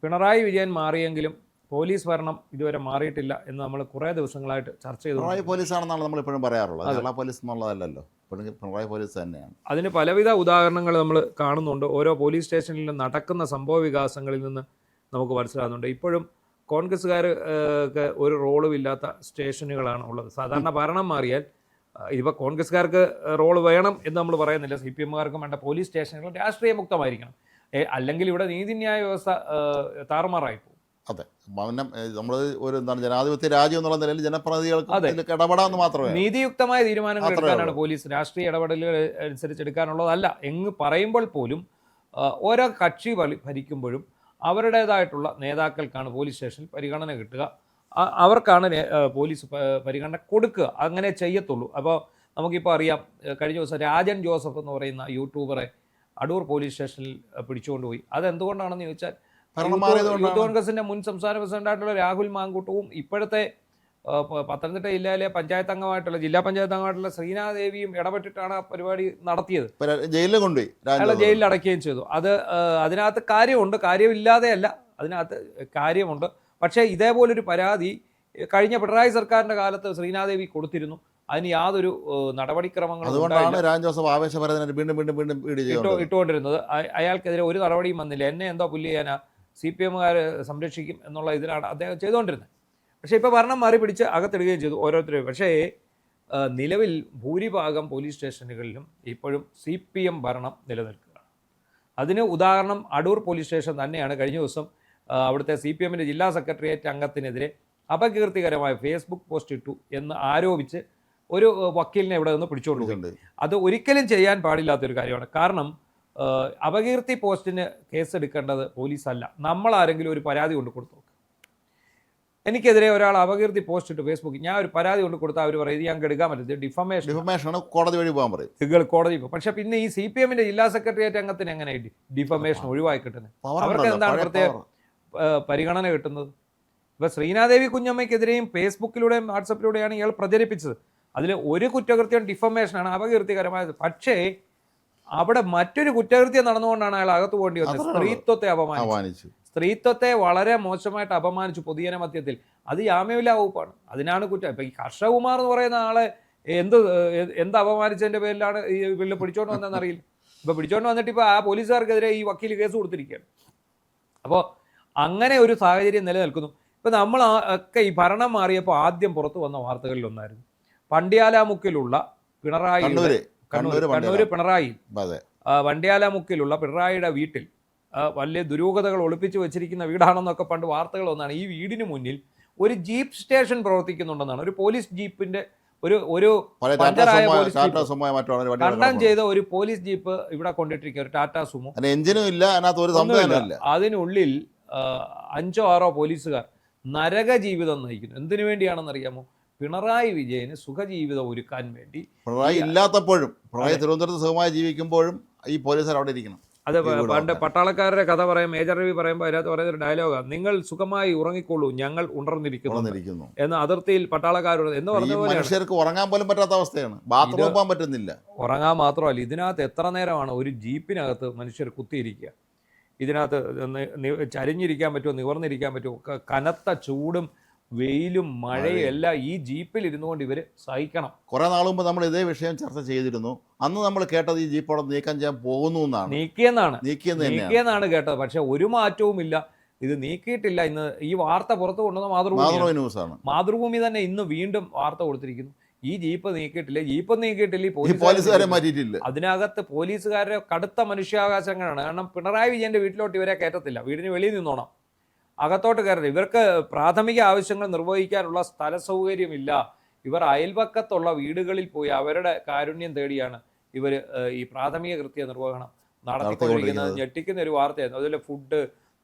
Pinarayi Vijayan മാറിയെങ്കിലും police ഭരണം ഇതുവരെ മാറിയിട്ടില്ല എന്ന് നമ്മൾ കുറേ ദിവസങ്ങളായിട്ട് ചർച്ച ചെയ്തു. പിണറായി പോലീസാണെന്നാണ് നമ്മൾ ഇപ്പോഴും പറയാറുള്ളത്. കേരള പോലീസ് എന്നുള്ളതല്ലല്ലോ, പിണറായി പോലീസ് തന്നെയാണ്. അതിന് പലവിധ ഉദാഹരണങ്ങൾ നമ്മൾ കാണുന്നുണ്ട്. ഓരോ പോലീസ് സ്റ്റേഷനിൽ നടക്കുന്ന സംഭവ വികാസങ്ങളിൽ നിന്ന് നമുക്ക് മനസ്സിലാകുന്നുണ്ട്. ഇപ്പോഴും കോൺഗ്രസ്സുകാർക്ക് ഒരു റോളും ഇല്ലാത്ത സ്റ്റേഷനുകളാണ് ഉള്ളത്. സാധാരണ ഭരണം മാറിയാൽ ഇപ്പോൾ കോൺഗ്രസ്സുകാർക്ക് റോൾ വേണം എന്ന് നമ്മൾ പറയുന്നില്ല. CPM-കാർക്കും വേണ്ട പോലീസ് സ്റ്റേഷനുകൾ രാഷ്ട്രീയമുക്തമായിരിക്കണം. അല്ലെങ്കിൽ ഇവിടെ നീതിന്യായ വ്യവസ്ഥ താറുമാറായി പോകും. അതെ, നമ്മൾ ഒരു എന്താണ് ജനാധിപത്യ രാജ്യം എന്നുള്ള നിലയിൽ ജനപ്രതിനിധികൾക്ക് ഇടപെടാമെന്ന് മാത്രമേ, നീതിയുക്തമായ തീരുമാനങ്ങൾ എടുക്കാനാണ് പോലീസ്. രാഷ്ട്രീയ ഇടപെടലുകൾ അനുസരിച്ച് എടുക്കാനുള്ളതല്ല എന്ന് പറയുമ്പോൾ പോലും ഓരോ കക്ഷി ഭരിക്കുമ്പോഴും അവരുടേതായിട്ടുള്ള നേതാക്കൾക്കാണ് പോലീസ് സ്റ്റേഷനിൽ പരിഗണന കിട്ടുക. അവർക്കാണ് പോലീസ് പരിഗണന കൊടുക്കുക. അങ്ങനെ ചെയ്യത്തുള്ളൂ. അപ്പോൾ നമുക്കിപ്പോൾ അറിയാം, കഴിഞ്ഞ ദിവസം രാജൻ ജോസഫ് എന്ന് പറയുന്ന യൂട്യൂബറെ അടൂർ പോലീസ് സ്റ്റേഷനിൽ പിടിച്ചുകൊണ്ടുപോയി. അതെന്തുകൊണ്ടാണെന്ന് ചോദിച്ചാൽ യൂത്ത് കോൺഗ്രസിൻ്റെ മുൻ സംസ്ഥാന പ്രസിഡന്റായിട്ടുള്ള രാഹുൽ മാങ്കൂട്ടവും ഇപ്പോഴത്തെ പത്തനംതിട്ട ജില്ലയിലെ പഞ്ചായത്ത് അംഗമായിട്ടുള്ള ജില്ലാ പഞ്ചായത്ത് അംഗമായിട്ടുള്ള ശ്രീനാദേവിയും ഇടപെട്ടിട്ടാണ് ആ പരിപാടി നടത്തിയത്. ജയിലിൽ കൊണ്ടുപോയി, അയാളെ ജയിലിൽ അടയ്ക്കുകയും ചെയ്തു. അതിനകത്ത് കാര്യമുണ്ട്, കാര്യമില്ലാതെയല്ല, അതിനകത്ത് കാര്യമുണ്ട്. പക്ഷേ ഇതേപോലൊരു പരാതി കഴിഞ്ഞ പിണറായി സർക്കാരിൻ്റെ കാലത്ത് ശ്രീനാദേവി കൊടുത്തിരുന്നു. അതിന് യാതൊരു നടപടിക്രമങ്ങളും ഇട്ടുകൊണ്ടിരുന്നത്. അയാൾക്കെതിരെ ഒരു നടപടിയും വന്നില്ല. എന്നെ എന്തോ പുല്ല് ചെയ്യാനാ, CPM-കാർ സംരക്ഷിക്കും എന്നുള്ള ഇതിലാണ് അദ്ദേഹം ചെയ്തുകൊണ്ടിരുന്നത്. പക്ഷേ ഇപ്പോൾ ഭരണം മാറി പിടിച്ച് അകത്തിടുകയും ചെയ്തു ഓരോരുത്തരും. പക്ഷേ നിലവിൽ ഭൂരിഭാഗം പോലീസ് സ്റ്റേഷനുകളിലും ഇപ്പോഴും CPM ഭരണം നിലനിൽക്കുകയാണ്. അതിന് ഉദാഹരണം അടൂർ പോലീസ് സ്റ്റേഷൻ തന്നെയാണ്. കഴിഞ്ഞ ദിവസം അവിടുത്തെ CPM-ൻ്റെ ജില്ലാ സെക്രട്ടേറിയറ്റ് അംഗത്തിനെതിരെ അപകീർത്തികരമായ ഫേസ്ബുക്ക് പോസ്റ്റ് ഇട്ടു എന്ന് ആരോപിച്ച് ഒരു വക്കീലിനെ ഇവിടെ നിന്ന് പിടിച്ചുകൊണ്ടിരിക്കുന്നുണ്ട്. അത് ഒരിക്കലും ചെയ്യാൻ പാടില്ലാത്തൊരു കാര്യമാണ്. കാരണം അപകീർത്തി പോസ്റ്റിന് കേസെടുക്കേണ്ടത് പോലീസല്ല. നമ്മളാരെങ്കിലും ഒരു പരാതി കൊണ്ട് കൊടുത്തു, എനിക്കെതിരെ ഒരാൾ അപകീർത്തി പോസ്റ്റ് ഇട്ട് ഫേസ്ബുക്കിൽ, ഞാൻ ഒരു പരാതി കൊണ്ട് കൊടുത്താൽ അവർ പറയും ഇത് ഞങ്ങൾക്ക് എടുക്കാൻ പറ്റും, ഡിഫമേഷൻ കോടതി വഴി പോകാൻ പറയും, കോടതി പോകും. പക്ഷെ പിന്നെ ഈ CPM-ൻ്റെ ജില്ലാ സെക്രട്ടേറിയറ്റ് അംഗത്തിന് എങ്ങനെ ഡിഫമേഷൻ ഒഴിവായി കിട്ടുന്നത്? അവർക്ക് എന്താണ് പ്രത്യേക പരിഗണന കിട്ടുന്നത്? ഇപ്പോൾ ശ്രീനാദേവി കുഞ്ഞമ്മയ്ക്കെതിരെയും ഫേസ്ബുക്കിലൂടെയും വാട്സപ്പിലൂടെയാണ് ഇയാൾ പ്രചരിപ്പിച്ചത്. അതിൽ ഒരു കുറ്റകൃത്യം ഡിഫമേഷനാണ്, അപകീർത്തികരമായത്. പക്ഷേ അവിടെ മറ്റൊരു കുറ്റകൃത്യം നടന്നുകൊണ്ടാണ് അയാൾ അകത്ത് പോകേണ്ടി വന്നത്. സ്ത്രീത്വത്തെ അപമാനിച്ചു, സ്ത്രീത്വത്തെ വളരെ മോശമായിട്ട് അപമാനിച്ചു പൊതുജന മധ്യത്തിൽ. അത് ജാമ്യമില്ലാ വകുപ്പാണ്, അതിനാണ് കുറ്റം. ഇപ്പം ഈ ഹർഷകുമാർ എന്ന് പറയുന്ന ആളെ എന്ത് അപമാനിച്ചതിൻ്റെ പേരിലാണ് ഈ വീട്ടിൽ പിടിച്ചോണ്ട് വന്നതെന്ന് അറിയില്ല. ഇപ്പോൾ പിടിച്ചോണ്ട് വന്നിട്ട് ഇപ്പോൾ ആ പോലീസുകാർക്കെതിരെ ഈ വക്കീൽ കേസ് കൊടുത്തിരിക്കുകയാണ്. അപ്പോൾ അങ്ങനെ ഒരു സാഹചര്യം നിലനിൽക്കുന്നു. ഇപ്പം നമ്മൾ ഒക്കെ ഈ ഭരണം മാറിയപ്പോൾ ആദ്യം പുറത്തു വന്ന വാർത്തകളിലൊന്നായിരുന്നു വണ്ടിയാലാമുക്കിലുള്ള കണ്ണൂർ പിണറായി വണ്ടിയാലാമുക്കിലുള്ള പിണറായിയുടെ വീട്ടിൽ വലിയ ദുരൂഹതകൾ ഒളിപ്പിച്ചു വെച്ചിരിക്കുന്ന വീടാണെന്നൊക്കെ പണ്ട് വാർത്തകൾ വന്നാണ്. ഈ വീടിന് മുന്നിൽ ഒരു ജീപ്പ് സ്റ്റേഷൻ പ്രവർത്തിക്കുന്നുണ്ടെന്നാണ്. ഒരു പോലീസ് ജീപ്പിന്റെ ഒരു കണ്ടം ചെയ്ത ഒരു പോലീസ് ജീപ്പ് ഇവിടെ കൊണ്ടിട്ടിരിക്കുക, ഒരു ടാറ്റ സുമോ. അതിനുള്ളിൽ 5 or 6 പോലീസുകാർ നരക ജീവിതം നയിക്കുന്നു. എന്തിനു വേണ്ടിയാണെന്നറിയാമോ? പിണറായി വിജയന് സുഖജീവിതം ഒരുക്കാൻ വേണ്ടി. പിണറായി ഇല്ലാത്തപ്പോഴും, പിണറായി തിരുവനന്തപുരത്ത് സുഖമായി ജീവിക്കുമ്പോഴും ഈ പോലീസുകാർ അവിടെ ഇരിക്കണം. അത് പണ്ട് പട്ടാളക്കാരുടെ കഥ പറയാം, മേജർ രവി പറയുമ്പോൾ അതിനകത്ത് പറയുന്നൊരു ഡയലോഗാണ്, നിങ്ങൾ സുഖമായി ഉറങ്ങിക്കൊള്ളൂ, ഞങ്ങൾ ഉണർന്നിരിക്കുന്നു എന്ന് അതിർത്തിയിൽ പട്ടാളക്കാരോട് എന്ന് പറഞ്ഞ പോലെ. മനുഷ്യർക്ക് ഉറങ്ങാൻ പോലും പറ്റാത്ത അവസ്ഥയാണ്, ബാത്റൂം പോകാൻ പറ്റുന്നില്ല. ഉറങ്ങാൻ മാത്രമല്ല, ഇതിനകത്ത് എത്ര നേരമാണ് ഒരു ജീപ്പിനകത്ത് മനുഷ്യർ കുത്തിയിരിക്കുക. ഇതിനകത്ത് ചരിഞ്ഞിരിക്കാൻ പറ്റുമോ, നിവർന്നിരിക്കാൻ പറ്റുമോ? കനത്ത ചൂടും വെയിലും മഴയും എല്ലാം ഈ ജീപ്പിൽ ഇരുന്നുകൊണ്ട് ഇവർ സഹിക്കണം. കുറേ നാൾ മുമ്പ് നമ്മൾ ഇതേ വിഷയം ചർച്ച ചെയ്തിരുന്നു. അന്ന് നമ്മൾ കേട്ടത് ഈ ജീപ്പ് അവിടെ നീക്കം ചെയ്യാൻ പോകുന്നു എന്നാണ്, നീക്കിയെന്നാണ് കേട്ടത്. പക്ഷെ ഒരു മാറ്റവും ഇല്ല, ഇത് നീക്കിയിട്ടില്ല. ഇന്ന് ഈ വാർത്ത പുറത്തു കൊണ്ടുവന്ന മാതൃഭൂമി ന്യൂസാണ്. മാതൃഭൂമി തന്നെ ഇന്ന് വീണ്ടും വാർത്ത കൊടുത്തിരിക്കുന്നു, ഈ ജീപ്പ് നീക്കിയിട്ടില്ല, പോലീസുകാരെ മാറ്റിയിട്ടില്ല. അതിനകത്ത് പോലീസുകാരുടെ കടുത്ത മനുഷ്യാവകാശങ്ങളാണ്. കാരണം പിണറായി വിജയന്റെ വീട്ടിലോട്ട് ഇവരെ കയറ്റത്തില്ല, വീടിന് വെളിയിൽ നിന്നോണം, അകത്തോട്ട് കയറരുത്. ഇവർക്ക് പ്രാഥമിക ആവശ്യങ്ങൾ നിർവഹിക്കാനുള്ള സ്ഥല സൗകര്യമില്ല. ഇവർ അയൽപക്കത്തുള്ള വീടുകളിൽ പോയി അവരുടെ കാരുണ്യം തേടിയാണ് ഇവർ ഈ പ്രാഥമിക കൃത്യ നിർവഹണം നടത്തിക്കൊണ്ടിരിക്കുന്നത്. ഞെട്ടിക്കുന്ന ഒരു വാർത്തയായിരുന്നു. അതുപോലെ ഫുഡ്,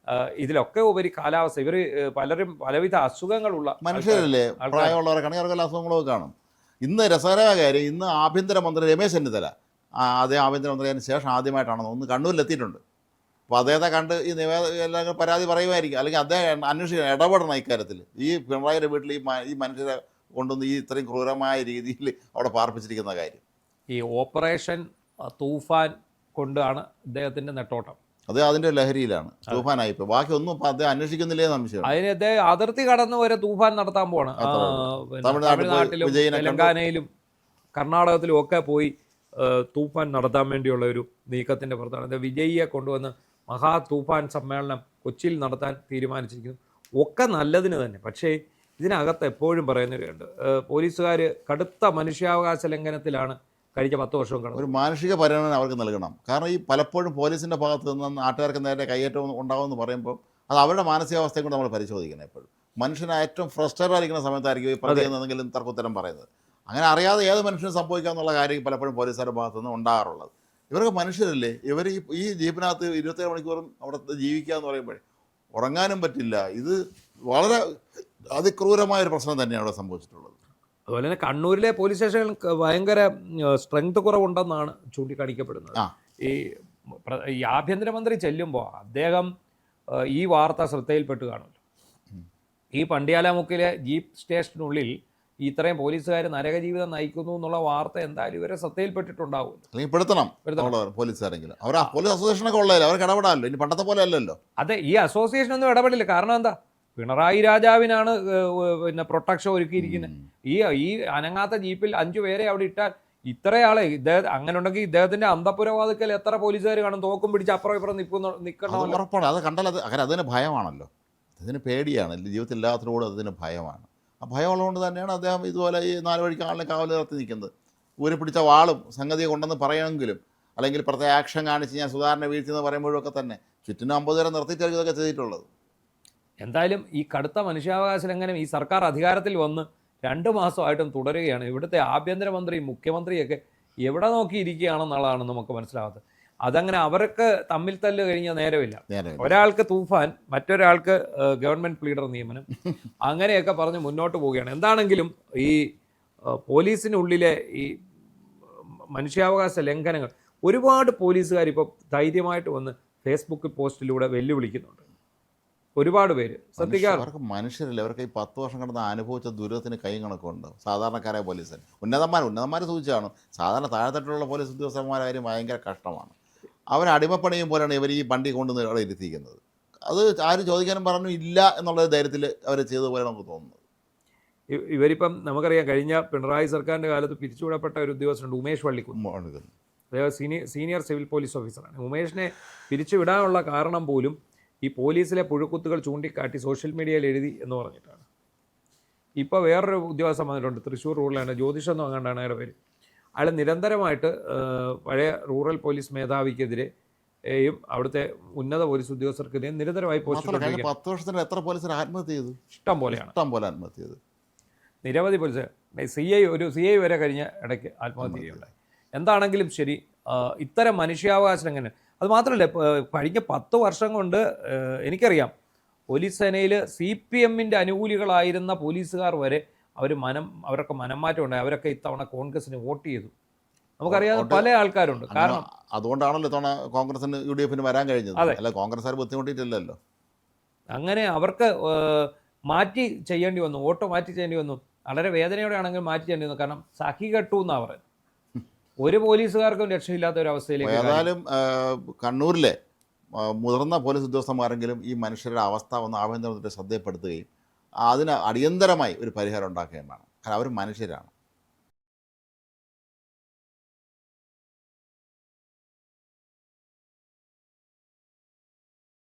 ഇതിലൊക്കെ ഉപരി കാലാവസ്ഥ. ഇവർ പലരും പലവിധ അസുഖങ്ങളുള്ള മനുഷ്യരല്ലേ, പ്രായമുള്ളവരെ കണിയർക്കല്ല അസുഖങ്ങളൊക്കെ കാണും. ഇന്ന് രസകരമായ കാര്യം, ഇന്ന് ആഭ്യന്തരമന്ത്രി രമേശ് ചെന്നിത്തല, അതേ ആഭ്യന്തരമന്ത്രി അതിന് ശേഷം ആദ്യമായിട്ടാണെന്ന് ഒന്ന് കണ്ണൂരിലെത്തിയിട്ടുണ്ട്. അപ്പോൾ അദ്ദേഹത്തെ കണ്ട് ഈ എല്ലാവരും പരാതി പറയുമായിരിക്കും, അല്ലെങ്കിൽ അദ്ദേഹം അന്വേഷിക്കാൻ ഇടപെടണം ഇക്കാര്യത്തിൽ. ഈ പിണറായിയുടെ വീട്ടിൽ ഈ മനുഷ്യരെ കൊണ്ടുവന്ന് ഈ ഇത്രയും ക്രൂരമായ രീതിയിൽ അവിടെ പാർപ്പിച്ചിരിക്കുന്ന കാര്യം. ഈ ഓപ്പറേഷൻ തൂഫാൻ കൊണ്ടാണ് അദ്ദേഹത്തിൻ്റെ നെട്ടോട്ടം. അത് അതിൻ്റെ ലഹരിയിലാണ്, തൂഫാനായിപ്പോൾ. ബാക്കി ഒന്നും ഇപ്പം അദ്ദേഹം അന്വേഷിക്കുന്നില്ലേ സംശയം. അതിനകത്തെ അതിർത്തി കടന്ന് വരെ തൂഫാൻ നടത്താൻ പോവാണ്. തമിഴ്നാട്ടിലും തെലങ്കാനയിലും കർണാടകത്തിലും ഒക്കെ പോയി തൂഫാൻ നടത്താൻ വേണ്ടിയുള്ള ഒരു നീക്കത്തിൻ്റെ പുറത്താണ് വിജയിയെ കൊണ്ടുവന്ന് മഹാ തൂഫാൻ സമ്മേളനം കൊച്ചിയിൽ നടത്താൻ തീരുമാനിച്ചിരിക്കുന്നു. ഒക്കെ നല്ലതിന് തന്നെ. പക്ഷേ ഇതിനകത്ത് എപ്പോഴും പറയുന്നവരുണ്ട്, പോലീസുകാർ കടുത്ത മനുഷ്യാവകാശ ലംഘനത്തിലാണ് കഴിഞ്ഞ 10 വർഷവും കടന്നത്. ഒരു മാനുഷിക പരിഗണന അവർക്ക് നൽകണം. കാരണം ഈ പലപ്പോഴും പോലീസിൻ്റെ ഭാഗത്ത് നിന്ന് നാട്ടുകാർക്ക് നേരെ കയ്യേറ്റം ഉണ്ടാകുമെന്ന് പറയുമ്പോൾ അത് അവരുടെ മാനസികാവസ്ഥയെ കൊണ്ട് നമ്മൾ പരിശോധിക്കണം. എപ്പോഴും മനുഷ്യന് ഏറ്റവും ഫ്രസ്ട്രേറ്റഡ് ആയിരിക്കുന്ന സമയത്തായിരിക്കും ഈ പ്രതിയിൽ എന്തെങ്കിലും തർക്കുത്തരം പറയുന്നത്. അങ്ങനെ അറിയാതെ ഏത് മനുഷ്യനും സംഭവിക്കാമെന്നുള്ള കാര്യം പലപ്പോഴും പോലീസുകാരുടെ ഭാഗത്തു നിന്ന് ഉണ്ടാകാറുള്ളത്. ഇവർക്ക് മനുഷ്യരല്ലേ, ഇവർ ഈ ജീപ്പിനകത്ത് 27 മണിക്കൂറും അവിടെ ജീവിക്കുക എന്ന് പറയുമ്പോഴേ ഉറങ്ങാനും പറ്റില്ല. ഇത് വളരെ അതിക്രൂരമായൊരു പ്രശ്നം തന്നെയാണ് അവിടെ സംഭവിച്ചിട്ടുള്ളത്. അതുപോലെ തന്നെ കണ്ണൂരിലെ പോലീസ് സ്റ്റേഷനിൽ ഭയങ്കര സ്ട്രെങ്ത് കുറവുണ്ടെന്നാണ് ചൂണ്ടിക്കാണിക്കപ്പെടുന്നത്. ഈ ആഭ്യന്തരമന്ത്രി ചെല്ലുമ്പോൾ അദ്ദേഹം ഈ വാർത്ത ശ്രദ്ധയിൽപ്പെട്ട് കാണുമല്ലോ. ഈ പണ്ഡിയാലമുക്കിലെ ജീപ്പ് സ്റ്റേഷനുള്ളിൽ ഇത്രയും പോലീസുകാർ നരകജീവിതം നയിക്കുന്നു എന്നുള്ള വാർത്ത എന്തായാലും ഇവരെ ശ്രദ്ധയിൽപ്പെട്ടിട്ടുണ്ടാവും. അല്ലെങ്കിൽ പെടുത്തണം പോലീസുകാരെങ്കിലും. അവർ പോലീസ് അസോസിയേഷനൊക്കെ ഉള്ളതല്ലോ, അവർക്ക് ഇടപെടാമല്ലോ. ഇനി പണ്ടത്തെ പോലെ അല്ലല്ലോ. അതെ, ഈ അസോസിയേഷൻ ഒന്നും ഇടപെടില്ല. കാരണം എന്താ, പിണറായി രാജാവിനാണ് പിന്നെ പ്രൊട്ടക്ഷൻ ഒരുക്കിയിരിക്കുന്നത്. ഈ അനങ്ങാത്ത ജീപ്പിൽ 5 പേരെ അവിടെ ഇട്ടാൽ ഇത്രയാളെ ഇദ്ദേഹം അങ്ങനെ ഉണ്ടെങ്കിൽ ഇദ്ദേഹത്തിന്റെ അന്തപുരവാദിക്കൽ എത്ര പോലീസുകാർ കാണും, തോക്കും പിടിച്ച് അപ്പുറം ഇപ്പുറം നിൽക്കണം. ഉറപ്പാണ്. അത് കണ്ടാൽ അതിന് ഭയമാണല്ലോ, അതിന് പേടിയാണ്. ജീവിതത്തിൽ എല്ലാത്തിനോടും അതിന് ഭയമാണ്. ആ ഭയമുള്ളതുകൊണ്ട് തന്നെയാണ് അദ്ദേഹം ഇതുപോലെ ഈ 4 വഴിക്ക് ആളിനെ കാവൽ നിർത്തി നിൽക്കുന്നത്. ഊരി പിടിച്ച വാളും സംഗതിയെ കൊണ്ടെന്ന് പറയണമെങ്കിലും, അല്ലെങ്കിൽ പ്രത്യേക ആക്ഷൻ കാണിച്ച് ഞാൻ സുധാരണ വീഴ്ചയെന്ന് പറയുമ്പോഴൊക്കെ തന്നെ ചുറ്റിനും 50 പേരെ നിർത്തിയിട്ടായിരിക്കും ഇതൊക്കെ ചെയ്തിട്ടുള്ളത്. എന്തായാലും ഈ കടുത്ത മനുഷ്യാവകാശ ലംഘനം ഈ സർക്കാർ അധികാരത്തിൽ വന്ന് 2 മാസമായിട്ടും തുടരുകയാണ്. ഇവിടുത്തെ ആഭ്യന്തരമന്ത്രിയും മുഖ്യമന്ത്രിയൊക്കെ എവിടെ നോക്കിയിരിക്കുകയാണെന്നുള്ളതാണ് നമുക്ക് മനസ്സിലാവാത്തത്. അതങ്ങനെ അവർക്ക് തമ്മിൽ തല്ല് കഴിഞ്ഞ നേരമില്ല. ഒരാൾക്ക് തൂഫാൻ, മറ്റൊരാൾക്ക് ഗവൺമെൻറ് പ്ലീഡർ നിയമനം, അങ്ങനെയൊക്കെ പറഞ്ഞ് മുന്നോട്ട് പോവുകയാണ്. എന്താണെങ്കിലും ഈ പോലീസിനുള്ളിലെ ഈ മനുഷ്യാവകാശ ലംഘനങ്ങൾ ഒരുപാട് പോലീസുകാർ ഇപ്പോൾ ധൈര്യമായിട്ട് വന്ന് ഫേസ്ബുക്ക് പോസ്റ്റിലൂടെ വെല്ലുവിളിക്കുന്നുണ്ട്. ഒരുപാട് പേര് ശ്രദ്ധിക്കാറ്. അവർക്ക് മനുഷ്യരില്ല. അവർക്ക് ഈ 10 വർഷം കിടന്ന് അനുഭവിച്ച ദുരിതത്തിന് കൈ കണക്കുണ്ട്. സാധാരണക്കാരായ പോലീസുകാർ, ഉന്നതന്മാരെ സൂചിച്ചാണ്. സാധാരണ താഴെത്തട്ടിലുള്ള പോലീസ് ഉദ്യോഗസ്ഥന്മാരുടെ കാര്യം ഭയങ്കര കഷ്ടമാണ്. അവർ അടിമപ്പണിയും പോലെയാണ് ഇവർ ഈ വണ്ടി കൊണ്ടുവന്ന് അവിടെ ഇരുത്തിയിരിക്കുന്നത്. അത് ആരും ചോദിക്കാനും പറഞ്ഞു ഇല്ല എന്നുള്ള ധൈര്യത്തിൽ അവർ ചെയ്ത പോലെ നമുക്ക് തോന്നുന്നത്. ഇവരിപ്പം നമുക്കറിയാം, കഴിഞ്ഞ പിണറായി സർക്കാരിൻ്റെ കാലത്ത് പിരിച്ചുവിടപ്പെട്ട ഒരു ഉദ്യോഗസ്ഥനുണ്ട്, ഉമേഷ് വള്ളിക്കുന്ന്. അദ്ദേഹം സീനിയർ സിവിൽ പോലീസ് ഓഫീസറാണ്. ഉമേഷിനെ പിരിച്ചുവിടാനുള്ള കാരണം പോലും ഈ പോലീസിലെ പുഴുക്കുത്തുകൾ ചൂണ്ടിക്കാട്ടി സോഷ്യൽ മീഡിയയിൽ എഴുതി എന്ന് പറഞ്ഞിട്ടാണ്. ഇപ്പോൾ വേറൊരു ഉദ്യോഗസ്ഥൻ വന്നിട്ടുണ്ട്, തൃശ്ശൂർ റൂറലാണ്, ജ്യോതിഷെന്നോ അങ്ങാണ്ടാണ് അയാളുടെ പേര്. അയാൾ നിരന്തരമായിട്ട് പഴയ റൂറൽ പോലീസ് മേധാവിക്കെതിരെയും അവിടുത്തെ ഉന്നത പോലീസ് ഉദ്യോഗസ്ഥർക്കെതിരെയും നിരന്തരമായി പോസ്റ്റ് 10 വർഷത്തിന് എത്ര പോലീസുകാർ ആത്മഹത്യ ചെയ്തു? ഇഷ്ടം പോലെയാണ്, ഇഷ്ടം പോലെ ആത്മഹത്യ ചെയ്തു. നിരവധി പോലീസ്, ഒരു CI വരെ കഴിഞ്ഞ ഇടയ്ക്ക് ആത്മഹത്യ ചെയ്യുണ്ടായി. എന്താണെങ്കിലും ശരി, ഇത്തരം മനുഷ്യാവകാശ ലംഘനം, അത് മാത്രമല്ല കഴിഞ്ഞ 10 വർഷം കൊണ്ട് എനിക്കറിയാം പോലീസ് സേനയിൽ CPMൻ്റെ അനുകൂലികളായിരുന്ന പോലീസുകാർ വരെ അവരൊക്കെ മനംമാറ്റം ഉണ്ടായി. അവരൊക്കെ ഇത്തവണ കോൺഗ്രസിന് വോട്ട് ചെയ്തു. നമുക്കറിയാവുന്ന പല ആൾക്കാരുണ്ട്. കാരണം അതുകൊണ്ടാണല്ലോ ഇത്തവണ കോൺഗ്രസിന് UDFന് വരാൻ കഴിഞ്ഞത്. അല്ല, കോൺഗ്രസ്സുകാർ ബുദ്ധിമുട്ടിയിട്ടില്ലല്ലോ. അങ്ങനെ അവർക്ക് മാറ്റി ചെയ്യേണ്ടി വന്നു, വോട്ട് മാറ്റി ചെയ്യേണ്ടി വന്നു. വളരെ വേദനയോടെ ആണെങ്കിൽ മാറ്റി ചെയ്യേണ്ടി വന്നു. കാരണം സഖി കെട്ടു എന്നാണ് പറയുന്നത്. ഒരു പോലീസുകാർക്കും രക്ഷയില്ലാത്ത ഒരു അവസ്ഥയിലേക്ക്. ഏതായാലും കണ്ണൂരിലെ മുതിർന്ന പോലീസ് ഉദ്യോഗസ്ഥന്മാരെങ്കിലും ഈ മനുഷ്യരുടെ അവസ്ഥ ഒന്ന് ആഭ്യന്തരമന്ത്രിയുടെ ശ്രദ്ധയപ്പെടുത്തുകയും അതിന് അടിയന്തരമായി ഒരു പരിഹാരം ഉണ്ടാക്കുകയും വേണം. കാരണം അവർ മനുഷ്യരാണ്.